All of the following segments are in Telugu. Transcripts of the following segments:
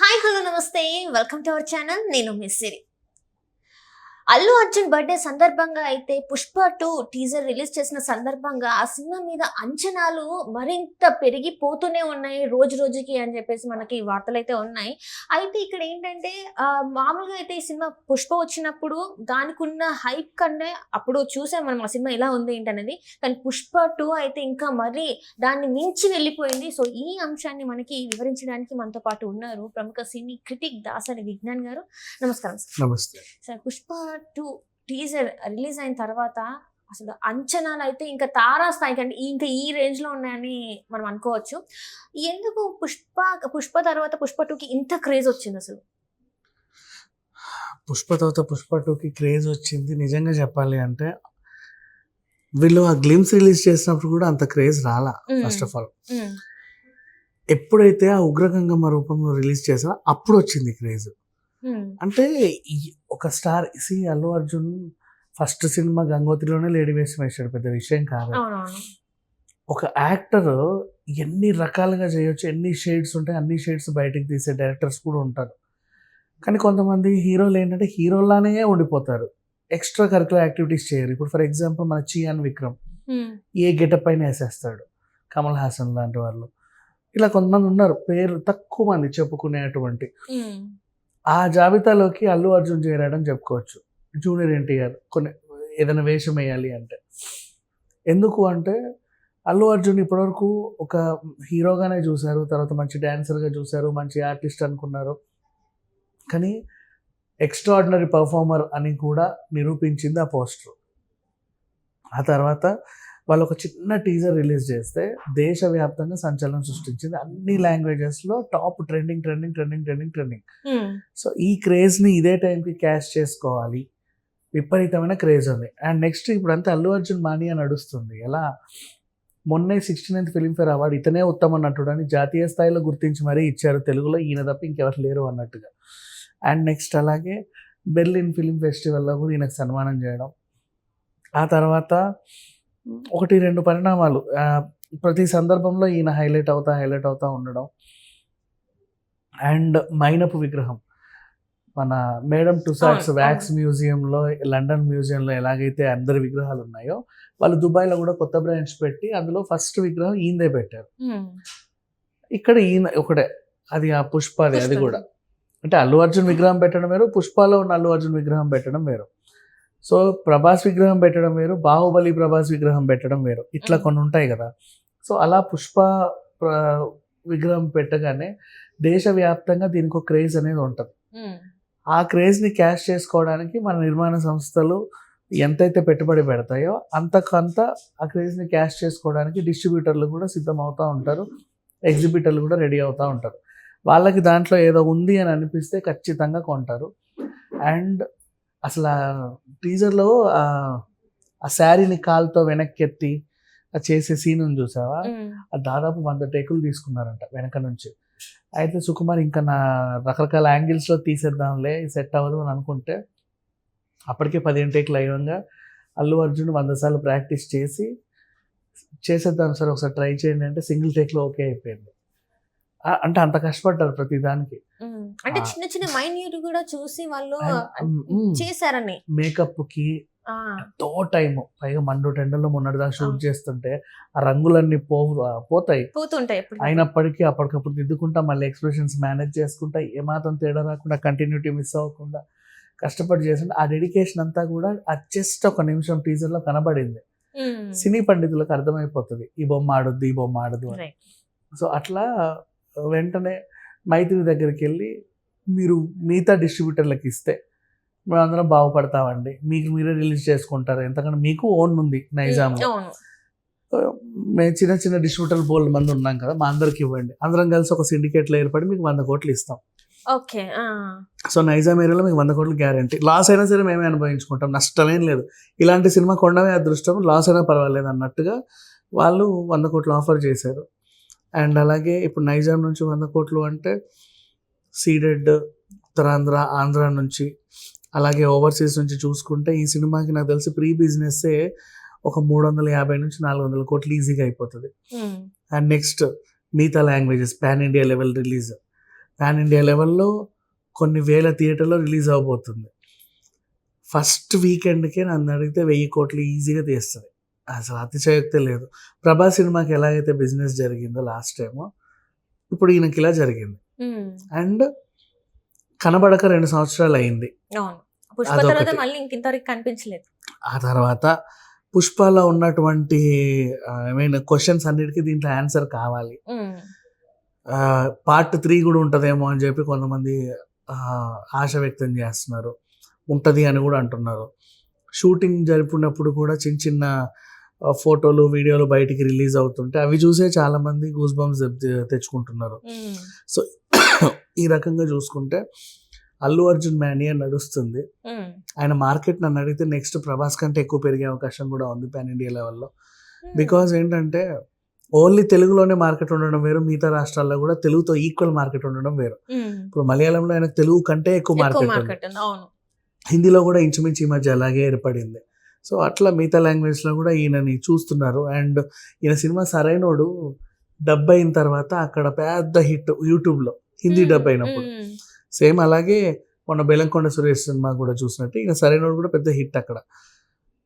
హాయ్ హలో నమస్తే వెల్కమ్ టు అవర్ ఛానల్. నేను మిస్ సిరి. అల్లు అర్జున్ బర్త్డే సందర్భంగా అయితే పుష్ప 2 టీజర్ రిలీజ్ చేసిన సందర్భంగా ఆ సినిమా మీద అంచనాలు మరింత పెరిగిపోతూనే ఉన్నాయి రోజు రోజుకి అని చెప్పేసి మనకి వార్తలు అయితే ఉన్నాయి. అయితే ఇక్కడ ఏంటంటే మామూలుగా అయితే ఈ సినిమా పుష్ప వచ్చినప్పుడు దానికి ఉన్న హైప్ కన్నా అప్పుడు చూసాం మనం ఆ సినిమా ఎలా ఉంది ఏంటనేది. కానీ పుష్ప 2 అయితే ఇంకా మరీ దాన్ని మించి వెళ్ళిపోయింది. సో ఈ అంశాన్ని మనకి వివరించడానికి మనతో పాటు ఉన్నారు ప్రముఖ సినీ క్రిటిక్ దాసరి విజ్ఞాన్ గారు. నమస్కారం సార్. నమస్తే. సార్, పుష్ప 2 టీజర్ రిలీజ్ అయిన తర్వాత అసలు అంచనాలు అయితే ఇంకా తారాస్థాయికి అంటే ఇంకా ఈ రేంజ్ లో ఉన్నాయని మనం అనుకోవచ్చు. ఎందుకు పుష్ప తర్వాత పుష్ప 2కి ఇంత క్రేజ్ వచ్చింది అసలు? పుష్ప తర్వాత పుష్ప 2కి క్రేజ్ వచ్చింది నిజంగా చెప్పాలి అంటే వీళ్ళు ఆ గ్లిమ్స్ రిలీజ్ చేసినప్పుడు కూడా అంత క్రేజ్ రాలా. ఫస్ట్ ఆఫ్ ఆల్ ఎప్పుడైతే ఆ ఉగ్రగంగమ్మ రూపంలో రిలీజ్ చేసారో అప్పుడు వచ్చింది క్రేజ్. అంటే ఒక star Allu Arjun first cinema గంగోత్రిలోనే లేడీ వేషం వేసాడు, పెద్ద విషయం కాదు. ఒక యాక్టర్ ఎన్ని రకాలుగా చేయొచ్చు, ఎన్ని షేడ్స్ ఉంటాయి, అన్ని షేడ్స్ బయటకు తీసే డైరెక్టర్స్ కూడా ఉంటారు. కానీ కొంతమంది హీరోలు ఏంటంటే హీరోలానే ఉండిపోతారు, ఎక్స్ట్రా కరికులర్ యాక్టివిటీస్ చేయరు. ఇప్పుడు ఫర్ ఎగ్జాంపుల్ మన చియాన్ విక్రమ్ ఏ గెటప్ పైన వేసేస్తాడు, కమల్ హాసన్ లాంటి వాళ్ళు, ఇలా కొంతమంది ఉన్నారు, పేరు తక్కువ మంది చెప్పుకునేటువంటి. ఆ జాబితాలోకి అల్లు అర్జున్ చేరాడని చెప్పుకోవచ్చు. జూనియర్ ఎన్టీఆర్ కొన్ని ఏదైనా వేషం వేయాలి అంటే. ఎందుకు అంటే అల్లు అర్జున్ ఇప్పటివరకు ఒక హీరోగానే చూశారు, తర్వాత మంచి డాన్సర్గా చూశారు, మంచి ఆర్టిస్ట్ అనుకున్నారు. కానీ ఎక్స్ట్రాడినరీ పర్ఫార్మర్ అని కూడా నిరూపించింది ఆ పోస్టర్. ఆ తర్వాత వాళ్ళు ఒక చిన్న టీజర్ రిలీజ్ చేస్తే దేశవ్యాప్తంగా సంచలనం సృష్టించింది. అన్ని లాంగ్వేజెస్లో టాప్ ట్రెండింగ్. సో ఈ క్రేజ్ని ఇదే టైంకి క్యాష్ చేసుకోవాలి, విపరీతమైన క్రేజ్ ఉంది. అండ్ నెక్స్ట్ ఇప్పుడంతా అల్లు అర్జున్ మానియా నడుస్తుంది. ఎలా మొన్నే 69th ఫిలింఫేర్ అవార్డు ఇతనే ఉత్తమ నటుడు అని జాతీయ స్థాయిలో గుర్తించి మరీ ఇచ్చారు. తెలుగులో ఈయన తప్ప ఇంకెవరు లేరు అన్నట్టుగా. అండ్ నెక్స్ట్ అలాగే బెర్లిన్ ఫిలిం ఫెస్టివల్లో కూడా ఈయనకు సన్మానం చేయడం. ఆ తర్వాత 1-2 పరిణామాలు ప్రతి సందర్భంలో ఈయన హైలైట్ అవుతా ఉండడం. అండ్ మైనపు విగ్రహం మన మేడం టుసాడ్స్ వ్యాక్స్ మ్యూజియంలో, లండన్ మ్యూజియంలో ఎలాగైతే అందరి విగ్రహాలు ఉన్నాయో వాళ్ళు దుబాయ్లో కూడా కొత్త బ్రాంచ్ పెట్టి అందులో ఫస్ట్ విగ్రహం ఈయనదే పెట్టారు. ఇక్కడ ఈయన ఒకటే, అది ఆ పుష్పది. అది కూడా అంటే అల్లు అర్జున్ విగ్రహం పెట్టడం వేరు, పుష్పలో ఉన్న అల్లు అర్జున్ విగ్రహం పెట్టడం వేరు. సో ప్రభాస్ విగ్రహం పెట్టడం వేరు, బాహుబలి ప్రభాస్ విగ్రహం పెట్టడం వేరు, ఇట్లా కొన్ని ఉంటాయి కదా. సో అలా పుష్ప విగ్రహం పెట్టగానే దేశవ్యాప్తంగా దీనికి ఒక క్రేజ్ అనేది ఉంటుంది. ఆ క్రేజ్ని క్యాష్ చేసుకోవడానికి మన నిర్మాణ సంస్థలు ఎంతైతే పెట్టుబడి పెడతాయో అంతకంత ఆ క్రేజ్ని క్యాష్ చేసుకోవడానికి డిస్ట్రిబ్యూటర్లు కూడా సిద్ధం అవుతూ ఉంటారు, ఎగ్జిబిటర్లు కూడా రెడీ అవుతూ ఉంటారు. వాళ్ళకి దాంట్లో ఏదో ఉంది అని అనిపిస్తే ఖచ్చితంగా కొంటారు. అండ్ అసలు ఆ టీజర్లో ఆ శారీని కాలుతో వెనక్కి చేసే సీన్ చూసావా, అది దాదాపు 100 టేకులు తీసుకున్నారంట వెనక నుంచి. అయితే సుకుమార్ ఇంకా నా రకరకాల యాంగిల్స్లో తీసేద్దాంలే, సెట్ అవ్వదు అని అనుకుంటే అప్పటికే 15 టేకులు అయ్యంగా అల్లు అర్జున్ 100 సార్లు ప్రాక్టీస్ చేసేద్దాం సార్ ఒకసారి ట్రై చేయండి అంటే సింగిల్ టేక్లో ఓకే అయిపోయింది. అంటే అంత కష్టపడ్డారు ప్రతి దానికి. అంటే చిన్న చిన్న మైన్యూట్ కూడా చూసి వాళ్ళు చేశారని. మేకప్ కి ఎంతో టైం, పైగా మండు టెండర్లో మొన్నటిదాకా షూట్ చేస్తుంటే ఆ రంగులన్నీ పోతుంటాయి. అయినప్పటికీ అప్పటికప్పుడు దిద్దుకుంటా, మళ్ళీ ఎక్స్ప్రెషన్స్ మేనేజ్ చేసుకుంటా, ఏమాత్రం తేడా రాకుండా, కంటిన్యూటీ మిస్ అవ్వకుండా కష్టపడి చేస్తుంటే ఆ డెడికేషన్ అంతా కూడా జస్ట్ ఒక నిమిషం టీజర్లో కనబడింది. సినీ పండితులకు అర్థమైపోతుంది ఈ బొమ్మ ఆడొద్దు అని. సో అట్లా వెంటనే మైత్రి దగ్గరికి వెళ్ళి మీరు మిగతా డిస్ట్రిబ్యూటర్లకు ఇస్తే మేము అందరం బాగుపడతామండి, మీకు మీరే రిలీజ్ చేసుకుంటారు, ఎందుకంటే మీకు ఓన్ ఉంది నైజాంలో, మేము చిన్న చిన్న డిస్ట్రిబ్యూటర్లు బోల్డ్ మంది ఉన్నాం కదా, మా అందరికి ఇవ్వండి, అందరం కలిసి ఒక సిండికేట్లో ఏర్పడి మీకు 100 కోట్లు ఇస్తాం. సో నైజాం ఏరియాలో మీకు 100 కోట్లు గ్యారంటీ, లాస్ అయినా సరే మేమే అనుభవించుకుంటాం, నష్టమేం లేదు, ఇలాంటి సినిమా కొండమే అదృష్టం, లాస్ అయినా పర్వాలేదు అన్నట్టుగా వాళ్ళు 100 కోట్లు ఆఫర్ చేశారు. అండ్ అలాగే ఇప్పుడు నైజాం నుంచి 100 కోట్లు అంటే సీడెడ్, ఉత్తరాంధ్ర, ఆంధ్ర నుంచి, అలాగే ఓవర్సీస్ నుంచి చూసుకుంటే ఈ సినిమాకి నాకు తెలిసి ప్రీ బిజినెస్సే ఒక 350 నుంచి 400 కోట్లు ఈజీగా అయిపోతుంది. అండ్ నెక్స్ట్ మిగతా languages pan India level release, pan India లెవెల్లో కొన్ని వేల థియేటర్లో రిలీజ్ అవబోతుంది. ఫస్ట్ వీకెండ్కే నన్ను అడిగితే 1000 కోట్లు ఈజీగా తీస్తుంది. అసలు అతిశయోక్తే లేదు. ప్రభాస్ సినిమాకి ఎలాగైతే బిజినెస్ జరిగిందో లాస్ట్ టైము, ఇప్పుడు ఈయనకి ఇలా జరిగింది. అండ్ కనబడక 2 సంవత్సరాలు అయింది. అవును. పుష్ప అదొకటి. తర్వాత మళ్ళీ ఇంతవరకు కనిపించలేదు. ఆ తర్వాత పుష్పలో ఉన్నటువంటి క్వశ్చన్స్ అన్నిటికీ దీంట్లో ఆన్సర్ కావాలి. పార్ట్ 3 కూడా ఉంటుందేమో అని చెప్పి కొంతమంది ఆశ వ్యక్తం చేస్తున్నారు. ఉంటుంది అని కూడా అంటున్నారు. షూటింగ్ జరుపుకున్నప్పుడు కూడా చిన్న చిన్న ఫోటోలు వీడియోలు బయటికి రిలీజ్ అవుతుంటే అవి చూసే చాలామంది గూస్ బంప్స్ తెచ్చుకుంటున్నారు. సో ఈ రకంగా చూసుకుంటే అల్లు అర్జున్ మేనియా నడుస్తుంది. ఆయన మార్కెట్ నన్ను అడిగితే నెక్స్ట్ ప్రభాస్ కంటే ఎక్కువ పెరిగే అవకాశం కూడా ఉంది పాన్ ఇండియా లెవెల్లో. బికాజ్ ఏంటంటే ఓన్లీ తెలుగులోనే మార్కెట్ ఉండడం వేరు, మిగతా రాష్ట్రాల్లో కూడా తెలుగుతో ఈక్వల్ మార్కెట్ ఉండడం వేరు. ఇప్పుడు మలయాళంలో ఆయనకు తెలుగు కంటే ఎక్కువ మార్కెట్ ఉంది. హిందీలో కూడా ఇంచుమించు ఈ మధ్య అలాగే ఏర్పడింది. సో అట్లా మిగతా లాంగ్వేజ్లో కూడా ఈయనని చూస్తున్నారు. అండ్ ఈయన సినిమా సరైనోడు డబ్ అయిన తర్వాత అక్కడ పెద్ద హిట్ యూట్యూబ్లో హిందీ డబ్ అయినప్పుడు. సేమ్ అలాగే మొన్న బెలంకొండ సురేష్ సినిమా కూడా చూసినట్టు ఈయన సరైనోడు కూడా పెద్ద హిట్ అక్కడ.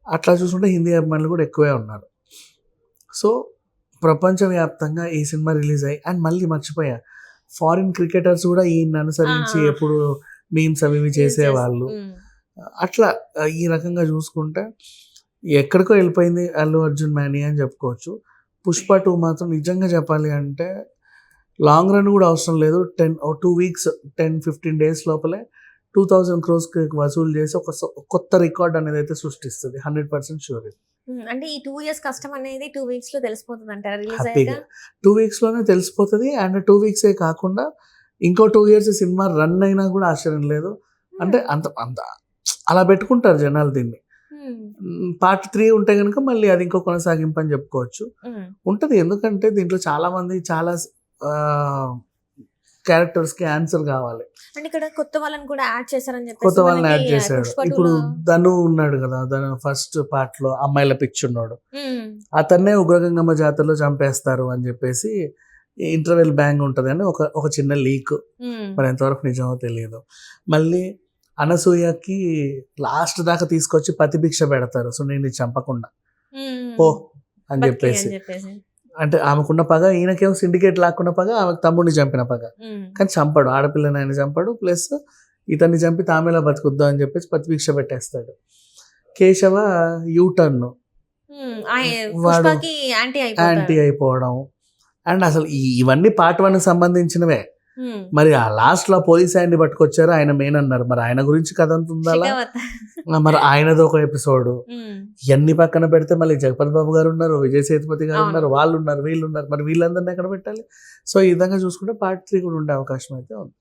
అట్లా చూసుకుంటే హిందీ అభిమానులు కూడా ఎక్కువే ఉన్నారు. సో ప్రపంచవ్యాప్తంగా ఈ సినిమా రిలీజ్ అయ్యి, అండ్ మళ్ళీ మర్చిపోయా, ఫారిన్ క్రికెటర్స్ కూడా ఈయన అనుసరించి ఎప్పుడు మీమ్స్ అవి చేసేవాళ్ళు. అట్లా ఈ రకంగా చూసుకుంటే ఎక్కడికో వెళ్ళిపోయింది అల్లు అర్జున్ మేనియా అని చెప్పుకోవచ్చు. పుష్ప 2 మాత్రం నిజంగా చెప్పాలి అంటే లాంగ్ రన్ కూడా అవసరం లేదు. 2 వీక్స్ 10-15 days లోపలే 2000 crores వసూలు చేసి ఒక కొత్త రికార్డ్ అనేది అయితే సృష్టిస్తుంది. 100% షూర్. అంటే ఈ 2 years కష్టం అనేది 2 weeks లో తెలిసిపోతుంది అంటారా రిలీజ్ హ్యాపీగా 2 weeks లోనే తెలిసిపోతుంది. అండ్ 2 weeks కాకుండా ఇంకో 2 years సినిమా రన్ అయినా కూడా ఆశ్చర్యం లేదు. అంటే అంత అంత అలా పెట్టుకుంటారు జనాలు దీన్ని. పార్ట్ 3 ఉంటే కనుక మళ్ళీ అది ఇంకో కొనసాగింపు అని చెప్పుకోవచ్చు. ఉంటుంది, ఎందుకంటే దీంట్లో చాలా మంది చాలా క్యారెక్టర్స్ కి ఆన్సర్ కావాలి. అంటే ఇక్కడ కొత్త వాళ్ళని కూడా యాడ్ చేశారని చెప్పి కొత్త వాళ్ళని యాడ్ చేశాడు. ఇప్పుడు ధను ఉన్నాడు కదా, ధను ఫస్ట్ పార్ట్ లో అమ్మాయిల పిచ్చి ఉన్నాడు. అతన్నే ఉగ్రగంగమ్మ జాతరలో చంపేస్తారు అని చెప్పేసి ఇంటర్వెల్ బ్యాంగ్ ఉంటది అని ఒక చిన్న లీక్. మరి ఎంతవరకు నిజమో తెలియదు. మళ్ళీ అనసూయకి లాస్ట్ దాకా తీసుకొచ్చి పతిభిక్ష పెడతారు, సో నేను చంపకుండా ఓ అని చెప్పేసి. అంటే ఆమెకున్న పగ, ఈయనకేమో సిండికేట్ లాక్కున్న పగ, ఆమెకు తమ్ముడిని చంపిన పగ. కానీ చంపాడు, ఆడపిల్లని ఆయన చంపాడు, ప్లస్ ఇతన్ని చంపి తామేలా బతుకుద్దాం అని చెప్పేసి పతిభిక్ష పెట్టేస్తాడు. కేశవ యూటర్న్, వాడు యాంటీ అయిపోవడం. అండ్ అసలు ఇవన్నీ పార్ట్ 1 సంబంధించినవే. మరి ఆ లాస్ట్ లో పోలీస్ ఆయన్ని పట్టుకొచ్చారు, ఆయన మెయిన్ అన్నారు. మరి ఆయన గురించి కథ అంత ఉందా? మరి ఆయనది ఒక ఎపిసోడ్. ఇవన్నీ పక్కన పెడితే మళ్ళీ జగపతి బాబు గారు ఉన్నారు, విజయ్ సేతుపతి గారు ఉన్నారు, వాళ్ళు ఉన్నారు, వీళ్ళు ఉన్నారు. మరి వీళ్ళందరినీ ఎక్కడ పెట్టాలి? సో ఈ విధంగా చూసుకుంటే పార్ట్ 3 కూడా ఉండే అవకాశం అయితే ఉంది.